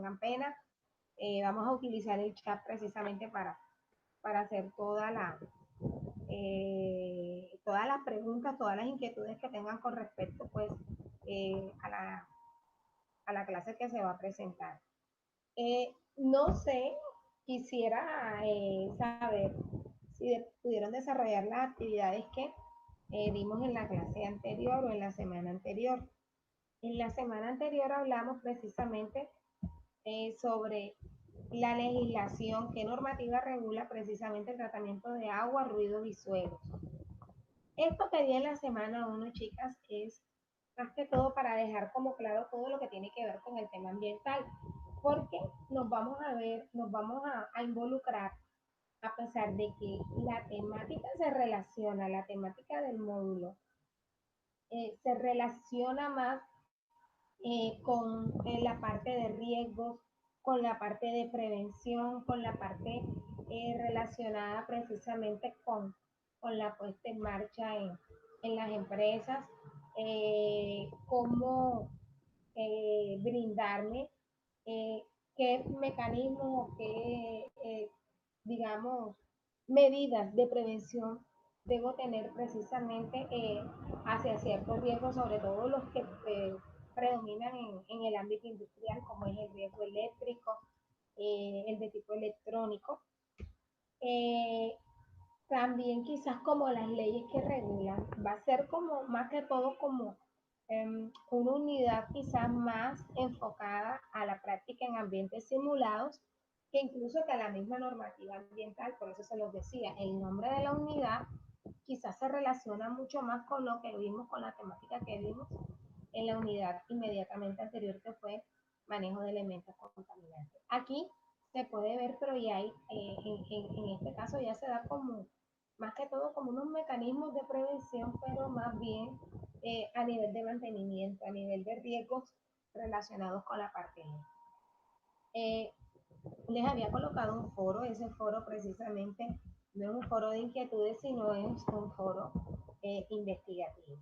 tengan pena. Vamos a utilizar el chat precisamente para hacer todas las preguntas, todas las inquietudes que tengan con respecto pues a la clase que se va a presentar. No sé, quisiera saber si pudieron desarrollar las actividades que dimos en la clase anterior o en la semana anterior. En la semana anterior hablamos precisamente sobre la legislación, qué normativa regula precisamente el tratamiento de agua, ruidos y suelos. Esto que di en la semana 1, chicas, es más que todo para dejar como claro todo lo que tiene que ver con el tema ambiental, porque nos vamos a ver, nos vamos a involucrar, a pesar de que la temática se relaciona, la temática del módulo se relaciona más con la parte de riesgos, con la parte de prevención, con la parte relacionada precisamente con la puesta en marcha en las empresas, cómo brindarme eh, qué mecanismos o qué, digamos, medidas de prevención debo tener precisamente hacia ciertos riesgos, sobre todo los que predominan en el ámbito industrial, como es el riesgo eléctrico, el de tipo electrónico. Eh, También quizás como las leyes que regulan, va a ser como más que todo como una unidad quizás más enfocada a la práctica en ambientes simulados, que incluso que a la misma normativa ambiental. Por eso se los decía, el nombre de la unidad quizás se relaciona mucho más con lo que vimos, con la temática que vimos en la unidad inmediatamente anterior, que fue manejo de elementos contaminantes. Aquí se puede ver, pero ya hay, en este caso ya se da como, más que todo, como unos mecanismos de prevención, pero más bien a nivel de mantenimiento, a nivel de riesgos relacionados con la parte eh, les había colocado un foro, ese foro precisamente no es un foro de inquietudes, sino es un foro investigativo.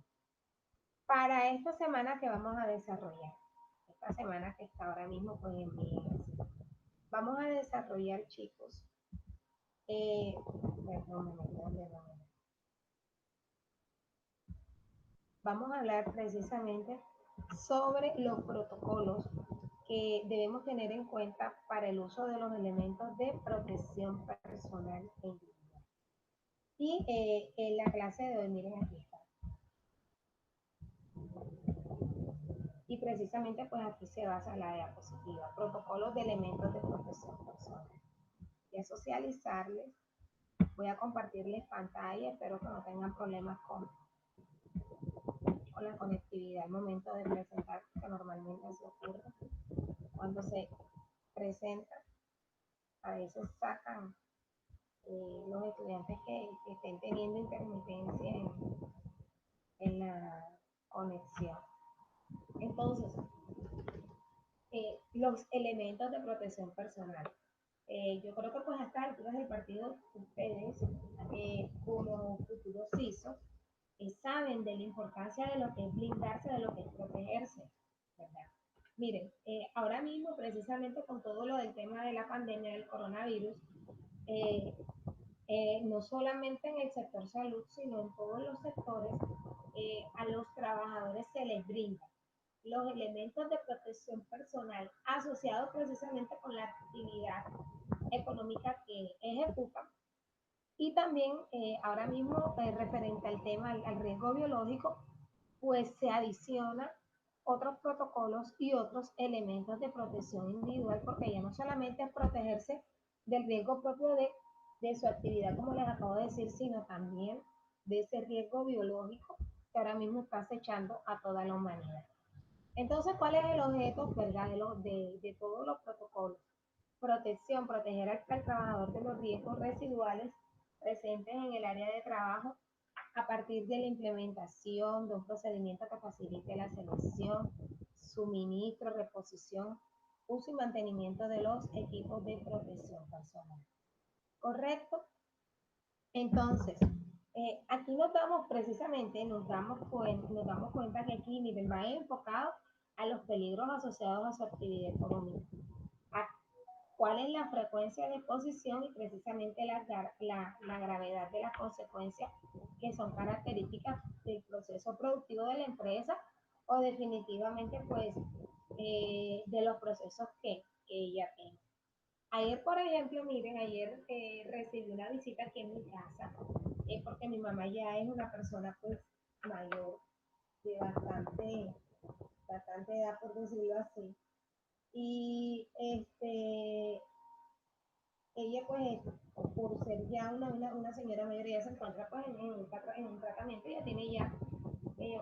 Para esta semana que vamos a desarrollar, esta semana que está ahora mismo pues en mi, vamos a desarrollar, chicos, perdón, vamos a hablar precisamente sobre los protocolos que debemos tener en cuenta para el uso de los elementos de protección personal e individual. Y en la clase de hoy, miren, aquí está. Y precisamente pues aquí se basa la diapositiva, protocolos de elementos de protección personal. Voy a socializarles, voy a compartirles pantalla, espero que no tengan problemas con la conectividad al momento de presentar, que normalmente se ocurre. Cuando se presenta, a veces sacan los estudiantes que estén teniendo intermitencia en la conexión. Entonces, los elementos de protección personal. Yo creo que pues a estas alturas del partido, ustedes como futuros CISO saben de la importancia de lo que es blindarse, de lo que es protegerse, ¿verdad? Miren, ahora mismo precisamente con todo lo del tema de la pandemia del coronavirus, eh, no solamente en el sector salud, sino en todos los sectores, a los trabajadores se les brinda los elementos de protección personal asociados precisamente con la actividad económica que ejecutan. Y también ahora mismo referente al tema, al riesgo biológico, pues se adiciona otros protocolos y otros elementos de protección individual, porque ya no solamente es protegerse del riesgo propio de su actividad, como les acabo de decir, sino también de ese riesgo biológico que ahora mismo está acechando a toda la humanidad. Entonces, ¿cuál es el objeto, verdad, de todos los protocolos? Protección, proteger al trabajador de los riesgos residuales presentes en el área de trabajo a partir de la implementación de un procedimiento que facilite la selección, suministro, reposición, uso y mantenimiento de los equipos de protección personal. ¿Correcto? Entonces, aquí notamos precisamente, nos damos cuenta que aquí, miren, va enfocado a los peligros asociados a su actividad económica. la frecuencia de exposición y precisamente la gravedad de las consecuencias que son características del proceso productivo de la empresa o definitivamente pues de los procesos que ella tiene. Ayer, por ejemplo, miren, ayer recibí una visita aquí en mi casa, porque mi mamá ya es una persona pues mayor, de bastante edad, por decirlo así. Y ella pues, por ser ya una señora mayor, ella se encuentra pues en un tratamiento, ella tiene ya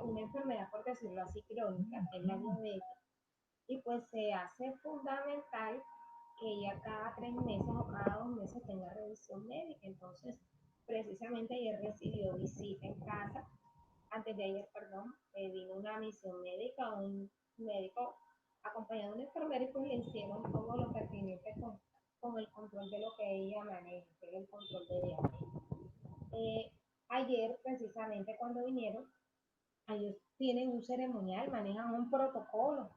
una enfermedad, por decirlo así, crónica, que es la diabetes. Y pues se hace fundamental que ella cada 3 meses o cada 2 meses tenga revisión médica. Entonces, precisamente ayer recibió visita en casa, antes de ayer, perdón, vino una misión médica, un médico acompañado de una enfermera y pues le hicieron todo lo pertinente con el control de lo que ella maneja, que es el control de diabetes. Eh, Ayer, precisamente cuando vinieron, ellos tienen un ceremonial, manejan un protocolo.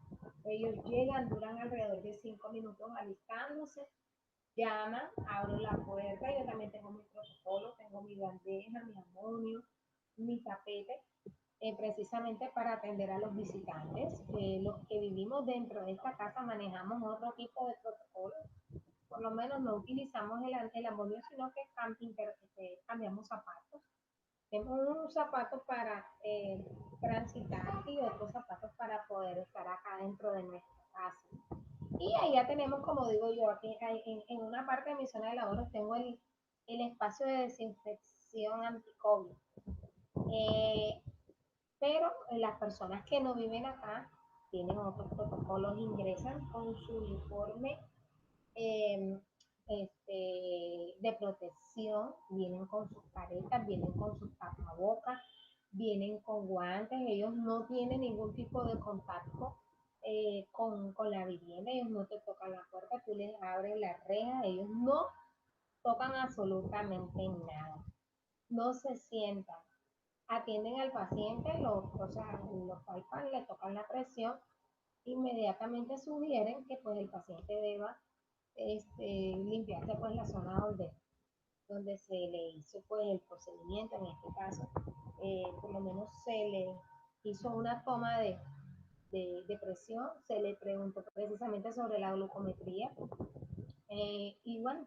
Ellos llegan, duran alrededor de 5 minutos alistándose, llaman, abro la puerta, yo también tengo mi protocolo, tengo mi bandeja, mi amonio, mi tapete, precisamente para atender a los visitantes. Los que vivimos dentro de esta casa manejamos otro tipo de protocolo, por lo menos no utilizamos el amonio, sino que cambiamos zapatos. Tenemos unos zapatos para transitar y otros zapatos para poder estar acá dentro de nuestra casa. Y ahí ya tenemos, como digo yo, aquí en una parte de mi zona de labores tengo el espacio de desinfección anti-COVID. Eh, pero las personas que no viven acá tienen otros protocolos, ingresan con su uniforme eh, de protección, vienen con sus caretas, vienen con sus tapabocas, vienen con guantes, ellos no tienen ningún tipo de contacto con la vivienda, ellos no te tocan la puerta, tú les abres la reja, ellos no tocan absolutamente nada, no se sientan, atienden al paciente, o sea, los palpan, le tocan la presión, inmediatamente sugieren que pues el paciente deba limpiarse pues la zona donde se le hizo pues el procedimiento, en este caso, por lo menos se le hizo una toma de presión, se le preguntó precisamente sobre la glucometría y bueno,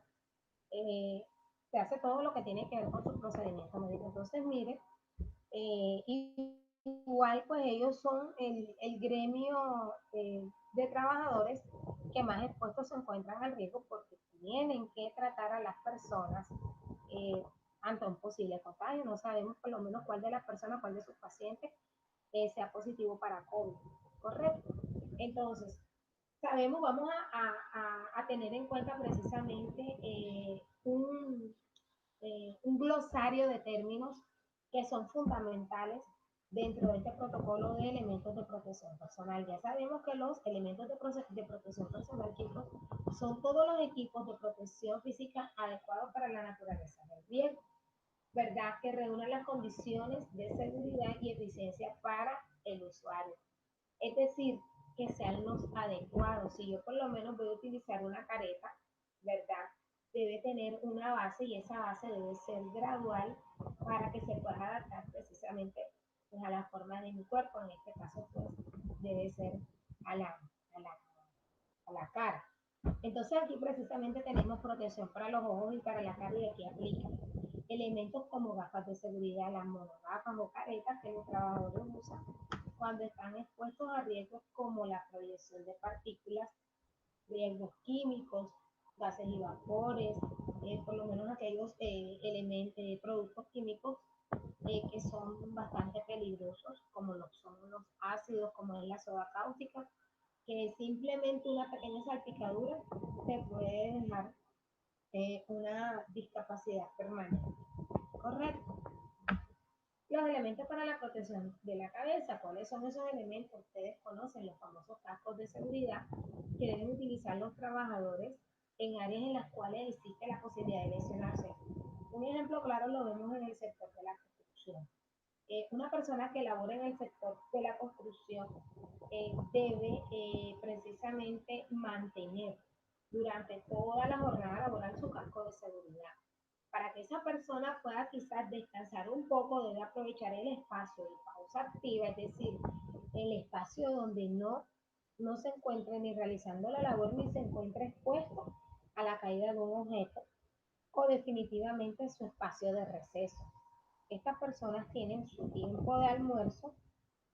eh, se hace todo lo que tiene que ver con su procedimiento médico. Entonces, mire, igual pues ellos son el gremio de trabajadores que más expuestos se encuentran al riesgo porque tienen que tratar a las personas eh, ante un posible contagio. No sabemos por lo menos cuál de las personas, cuál de sus pacientes sea positivo para COVID, ¿correcto? Entonces, sabemos, vamos a tener en cuenta precisamente un glosario de términos que son fundamentales dentro de este protocolo de elementos de protección personal. Ya sabemos que los elementos de protección personal, chicos, son todos los equipos de protección física adecuados para la naturaleza del riesgo, ¿verdad? Que reúnen las condiciones de seguridad y eficiencia para el usuario. Es decir, que sean los adecuados. Si yo por lo menos voy a utilizar una careta, ¿verdad? Debe tener una base y esa base debe ser gradual para que se pueda adaptar precisamente pues, a la forma de mi cuerpo. En este caso, pues debe ser a la, a la, a la cara. Entonces aquí precisamente tenemos protección para los ojos y para la cara y aquí aplica elementos como gafas de seguridad, las monogafas o caretas que los trabajadores usan cuando están expuestos a riesgos como la proyección de partículas, riesgos químicos, gases y vapores, por lo menos aquellos productos químicos que son bastante peligrosos, como lo son los ácidos, como es la soda cáustica, que simplemente una pequeña salpicadura te puede dejar una discapacidad permanente. ¿Correcto? Los elementos para la protección de la cabeza, ¿cuáles son esos elementos? Ustedes conocen los famosos cascos de seguridad que deben utilizar los trabajadores en áreas en las cuales existe la posibilidad de lesionarse. Un ejemplo claro lo vemos en el sector de la construcción. Una persona que labora en el sector de la construcción debe precisamente mantener. durante toda la jornada laboral su casco de seguridad. Para que esa persona pueda quizás descansar un poco, debe aprovechar el espacio de pausa activa, es decir, el espacio donde no se encuentre ni realizando la labor ni se encuentre expuesto a la caída de un objeto o definitivamente su espacio de receso. Estas personas tienen su tiempo de almuerzo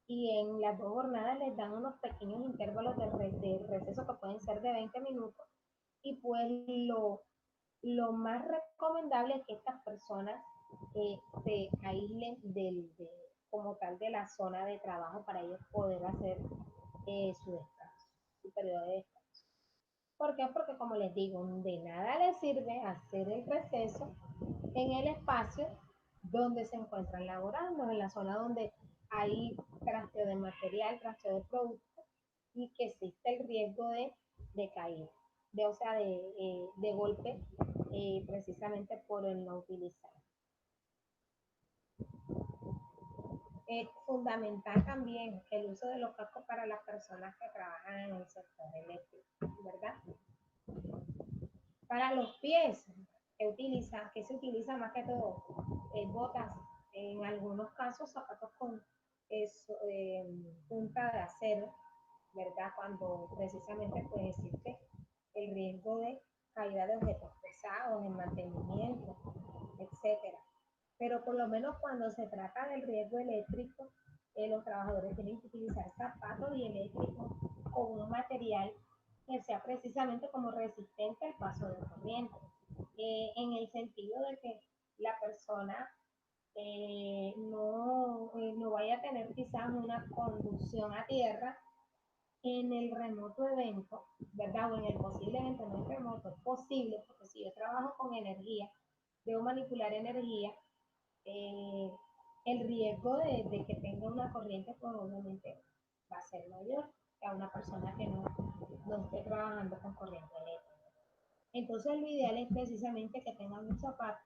y en las dos jornadas les dan unos pequeños intervalos de receso que pueden ser de 20 minutos y pues lo más recomendable es que estas personas se aíslen como tal de la zona de trabajo para ellos poder hacer su descanso, su periodo de descanso. ¿Por qué? Porque como les digo, de nada les sirve hacer el receso en el espacio donde se encuentran laborando, en la zona donde hay trasteo de material, trasteo de producto y que existe el riesgo de caída, o sea, de golpe, precisamente por el no utilizar. Es fundamental también el uso de los cascos para las personas que trabajan en el sector eléctrico, ¿verdad? Para los pies, que se utiliza más que todo? Botas, en algunos casos zapatos con punta de acero, ¿verdad? Cuando precisamente pues existe el riesgo de caída de objetos pesados, en mantenimiento, etcétera. Pero por lo menos cuando se trata del riesgo eléctrico, los trabajadores tienen que utilizar zapatos y eléctricos con un material que sea precisamente como resistente al paso de corriente, en el sentido de que la persona no vaya a tener quizás una conducción a tierra en el remoto evento, ¿verdad? O en el posible evento, no es remoto, es posible, porque si yo trabajo con energía, debo manipular energía, eh, el riesgo de que tenga una corriente, pues obviamente va a ser mayor que a una persona que no esté trabajando con corriente eléctrica. Entonces, lo ideal es precisamente que tengan un zapato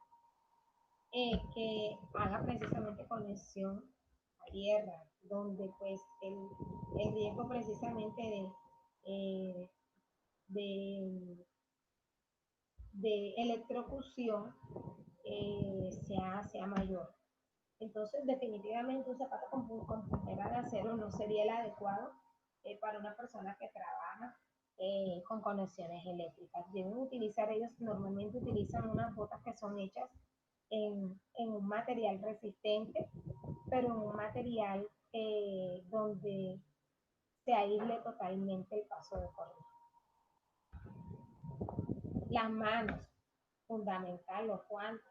que haga precisamente conexión a tierra, donde pues el riesgo precisamente eh, de, de electrocución sea mayor. Entonces, definitivamente un zapato con puntera de acero no sería el adecuado para una persona que trabaja con conexiones eléctricas. Deben utilizar, ellos normalmente utilizan unas botas que son hechas en un material resistente, pero en un material donde se aísle totalmente el paso de corriente. Las manos, fundamental, los guantes.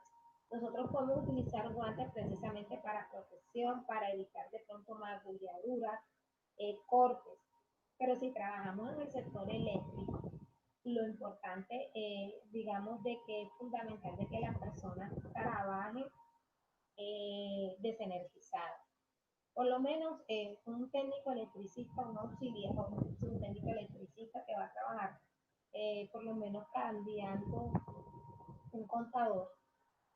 Nosotros podemos utilizar guantes precisamente para protección, para evitar de pronto magulladuras, cortes. Pero si trabajamos en el sector eléctrico, lo importante, digamos, de que es fundamental de que las personas trabajen desenergizadas. Por lo menos un técnico electricista, un auxiliar, un técnico electricista que va a trabajar por lo menos cambiando un contador.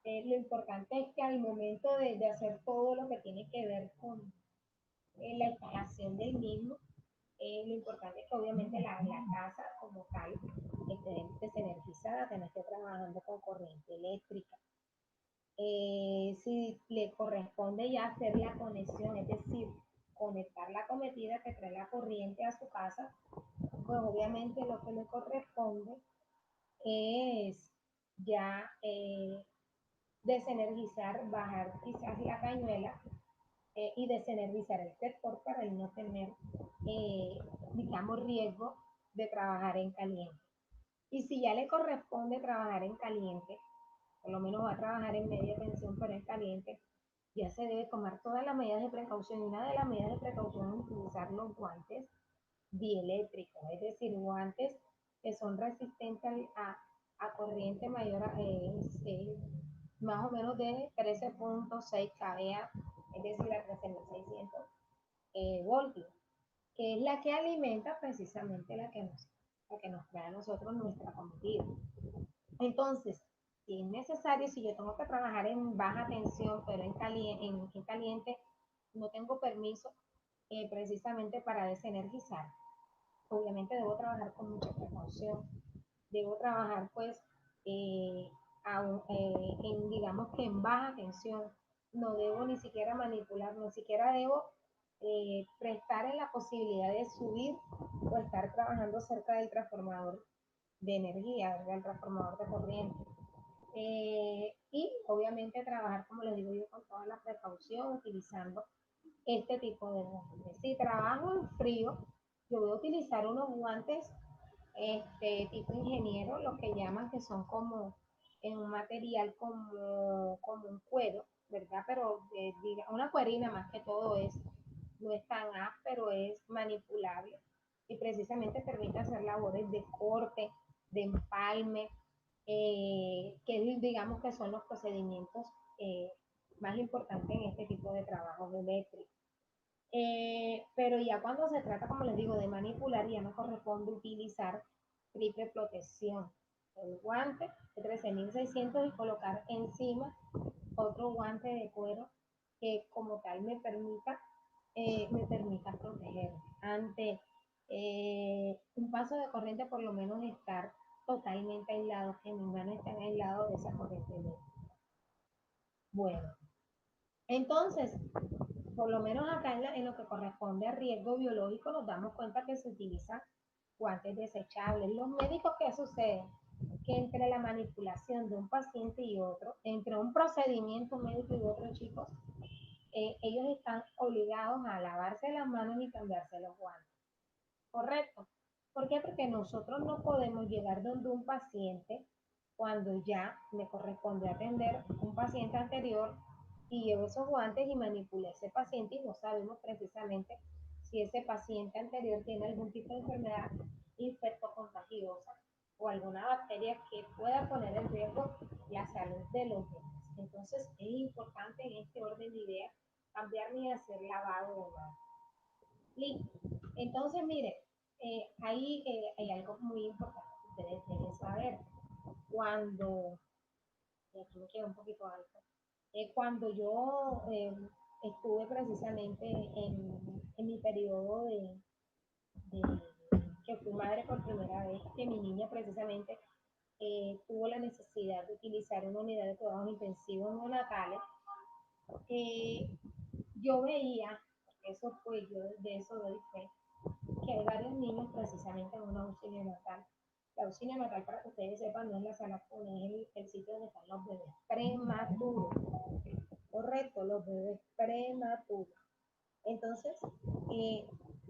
Lo importante es que al momento de hacer todo lo que tiene que ver con la instalación del mismo, lo importante es que obviamente la casa como tal esté desenergizada, que no esté trabajando con corriente eléctrica. Si le corresponde ya hacer la conexión, es decir, conectar la cometida que trae la corriente a su casa, pues obviamente lo que le corresponde es ya desenergizar, bajar quizás la cañuela y desenergizar el sector para no tener, eh, digamos, riesgo de trabajar en caliente. Y si ya le corresponde trabajar en caliente, por lo menos va a trabajar en media tensión, pero en caliente, ya se debe tomar todas las medidas de precaución. Y una de las medidas de precaución es utilizar los guantes dieléctricos, es decir, guantes que son resistentes a corriente mayor a más o menos de 13.6 kVA, es decir, a 13.600 voltios, que es la que alimenta precisamente la que nos trae a nosotros nuestra comida. Entonces, si es necesario, si yo tengo que trabajar en baja tensión, pero en caliente, no tengo permiso precisamente para desenergizar. Obviamente debo trabajar con mucha precaución. debo trabajar pues eh, digamos que en baja tensión, no debo ni siquiera manipular, ni siquiera debo prestar en la posibilidad de subir o estar trabajando cerca del transformador de energía, del transformador de corriente. Y obviamente trabajar, como les digo yo, con toda la precaución, utilizando este tipo de guantes. Si trabajo en frío, yo voy a utilizar unos guantes tipo ingeniero, los que llaman que son como en un material como un cuero, ¿verdad? Pero diga, una cuerina más que todo es, no es tan áspero, es manipulable y precisamente permite hacer labores de corte, de empalme, que digamos que son los procedimientos eh, más importantes en este tipo de trabajos eléctricos. Pero ya cuando se trata, como les digo, de manipular, ya me corresponde utilizar triple protección. El guante de 13.600 y colocar encima otro guante de cuero que como tal me permita proteger ante un paso de corriente, por lo menos estar totalmente aislado, que mis manos estén aislados de esa corriente eléctrica. Bueno, entonces, por lo menos acá en lo que corresponde a riesgo biológico, nos damos cuenta que se utilizan guantes desechables. Los médicos, ¿qué sucede? Que entre la manipulación de un paciente y otro, entre un procedimiento médico y otro, chicos, ellos están obligados a lavarse las manos y cambiarse los guantes. ¿Correcto? ¿Por qué? Porque nosotros no podemos llegar donde un paciente cuando ya me corresponde atender un paciente anterior y llevo esos guantes y manipulé a ese paciente y no sabemos precisamente si ese paciente anterior tiene algún tipo de enfermedad infectocontagiosa o alguna bacteria que pueda poner en riesgo la salud de los demás. Entonces es importante en este orden de ideas cambiar y hacer lavado de manos. Listo. Entonces, mire, ahí hay algo muy importante que ustedes deben saber. Cuando, aquí me queda un poquito alto, cuando yo estuve precisamente en mi periodo de que fui madre por primera vez, que mi niña precisamente tuvo la necesidad de utilizar una unidad de cuidados intensivos neonatales, eh, yo veía, porque eso fue, yo de eso doy fe, que hay varios niños precisamente en una auxilio natal. La auxilio natal, para que ustedes sepan, no es la sala cuna, es el sitio donde están los bebés prematuros. Correcto, los bebés prematuros. Entonces, eh,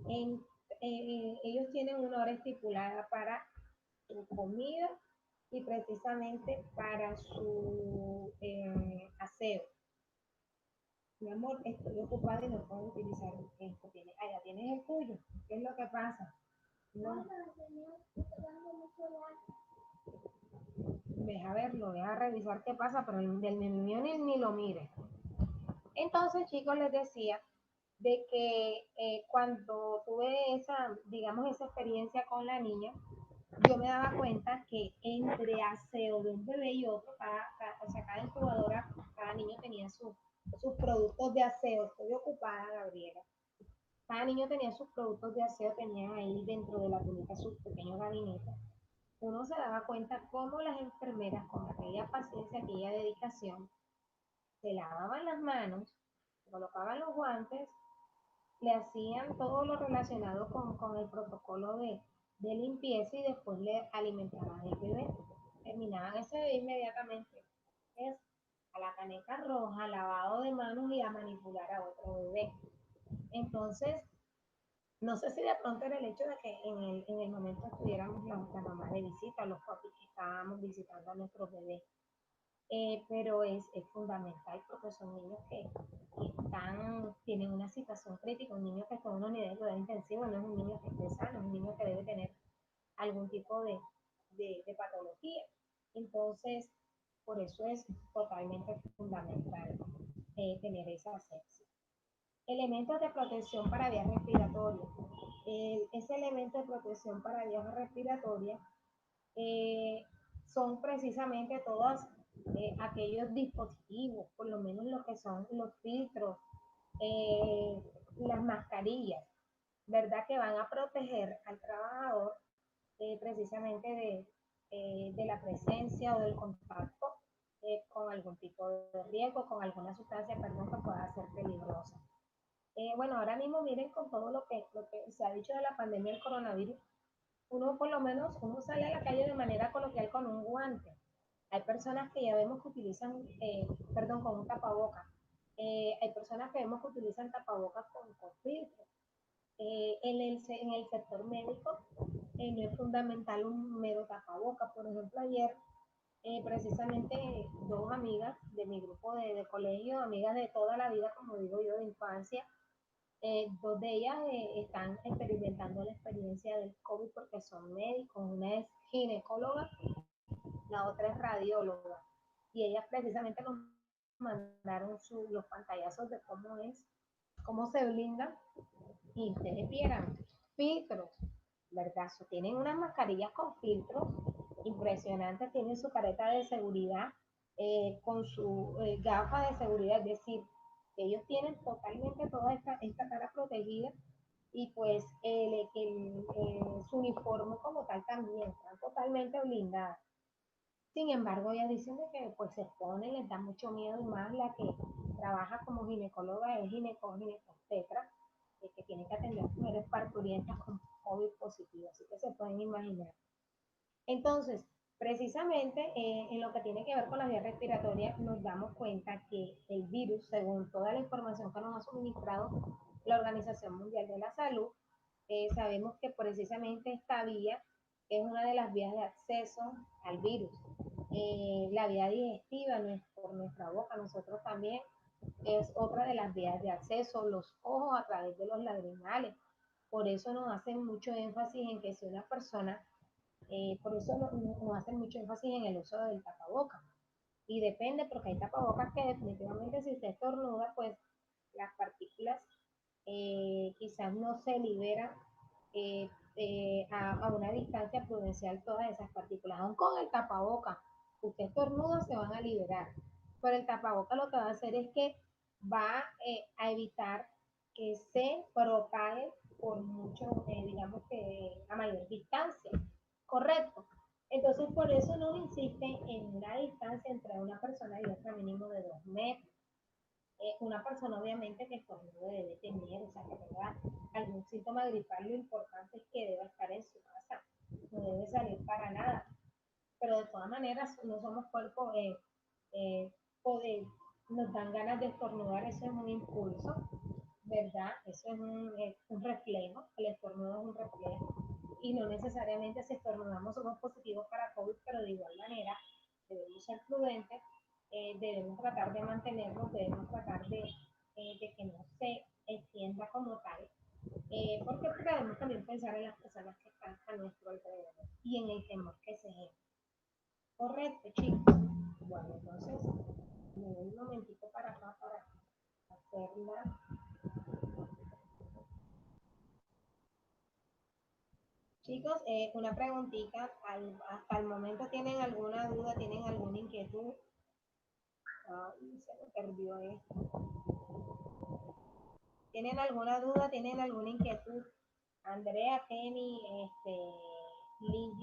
en, ellos tienen una hora estipulada para su comida y precisamente para su aseo. Mi amor, estoy ocupada y no puedo utilizar esto. Allá tienes el tuyo. ¿Qué es lo que pasa? No. Deja verlo, deja revisar qué pasa, pero el del mío ni lo mire. Entonces, chicos, les decía de que cuando tuve esa, digamos, esa experiencia con la niña, yo me daba cuenta que entre aseo de un bebé y otro, o sea, cada incubadora, cada niño tenía sus productos de aseo. Estoy ocupada, Gabriela. Cada niño tenía sus productos de aseo, tenían ahí dentro de la túnica sus pequeños gabinetes. Uno se daba cuenta cómo las enfermeras, con aquella paciencia, aquella dedicación, se lavaban las manos, colocaban los guantes, le hacían todo lo relacionado con el protocolo de limpieza y después le alimentaban al bebé. Terminaban ese bebé inmediatamente. Es a la caneca roja, lavado de manos y a manipular a otro bebé. Entonces, no sé si de pronto era el hecho de que en el momento estuviéramos la mamá de visita, los papis que estábamos visitando a nuestros bebés. Pero es fundamental porque son niños que tienen una situación crítica. Un niño que está en una unidad de cuidado intensivo no es un niño que esté sano, es un niño que debe tener algún tipo de patología. Entonces, por eso es totalmente fundamental tener esa asepsia. Elementos de protección para vías respiratorias. Ese elemento de protección para vías respiratorias eh, son precisamente todos aquellos dispositivos, por lo menos lo que son los filtros, eh, las mascarillas, ¿verdad? Que van a proteger al trabajador precisamente de la presencia o del contacto con algún tipo de riesgo, con alguna sustancia, perdón, que pueda ser peligrosa. Bueno, ahora mismo miren con todo lo que se ha dicho de la pandemia del coronavirus, uno por lo menos, uno sale a la calle de manera coloquial con un guante. Hay personas que ya vemos que utilizan, perdón, con un tapaboca. Hay personas que vemos que utilizan tapabocas con filtro. En el sector médico no es fundamental un mero tapaboca. Por ejemplo, ayer precisamente dos amigas de mi grupo de colegio, amigas de toda la vida, como digo yo, de infancia, dos de ellas están experimentando la experiencia del COVID porque son médicos. Una es ginecóloga, la otra es radióloga. Y ellas precisamente nos mandaron los pantallazos de cómo es, cómo se blindan. Y ustedes vieran filtros, ¿verdad? Tienen unas mascarillas con filtros impresionantes, tienen su careta de seguridad con su gafa de seguridad, es decir, ellos tienen totalmente toda esta cara protegida y pues su uniforme como tal también, están totalmente blindadas. Sin embargo, ellas dicen de que pues se exponen, les da mucho miedo y más la que trabaja como ginecóloga es ginecostetra, que tiene que atender mujeres parturientas con COVID positivo, así que se pueden imaginar. Entonces, precisamente en lo que tiene que ver con las vías respiratorias, nos damos cuenta que el virus, según toda la información que nos ha suministrado la Organización Mundial de la Salud, sabemos que precisamente esta vía es una de las vías de acceso al virus. La vía digestiva no es por nuestra boca, nosotros también es otra de las vías de acceso, los ojos a través de los lagrimales. Por eso nos hacen mucho énfasis en que si una persona por eso no hacen mucho énfasis en el uso del tapaboca. Y depende, porque hay tapabocas que definitivamente si usted estornuda, pues las partículas quizás no se liberan a una distancia prudencial todas esas partículas. Aún con el tapaboca, usted estornuda, se van a liberar. Pero el tapaboca lo que va a hacer es que va a evitar que se propague por mucho, digamos que a mayor distancia. Correcto. Entonces, por eso no insiste en una distancia entre una persona y otra mínimo de 2 metros. Una persona obviamente que estornude debe tener, o sea, que tenga algún síntoma gripal, lo importante es que deba estar en su casa, no debe salir para nada. Pero de todas maneras, no somos cuerpo, poder, nos dan ganas de estornudar, eso es un impulso, ¿verdad? Eso es un reflejo, el estornudo es un reflejo y no necesariamente si estornudamos somos positivos para COVID, pero de igual manera debemos ser prudentes, debemos tratar de mantenernos, debemos tratar de que no se extienda como tal, porque debemos también pensar en las personas que están a nuestro alrededor y en el temor que se genera. Correcto, chicos. Bueno, entonces me doy un momentito para acá para hacerla. Chicos, una preguntita. Hasta el momento tienen alguna duda, tienen alguna inquietud. Ay, se me perdió esto. ¿Tienen alguna duda? ¿Tienen alguna inquietud? Andrea, Kenny, Ligia.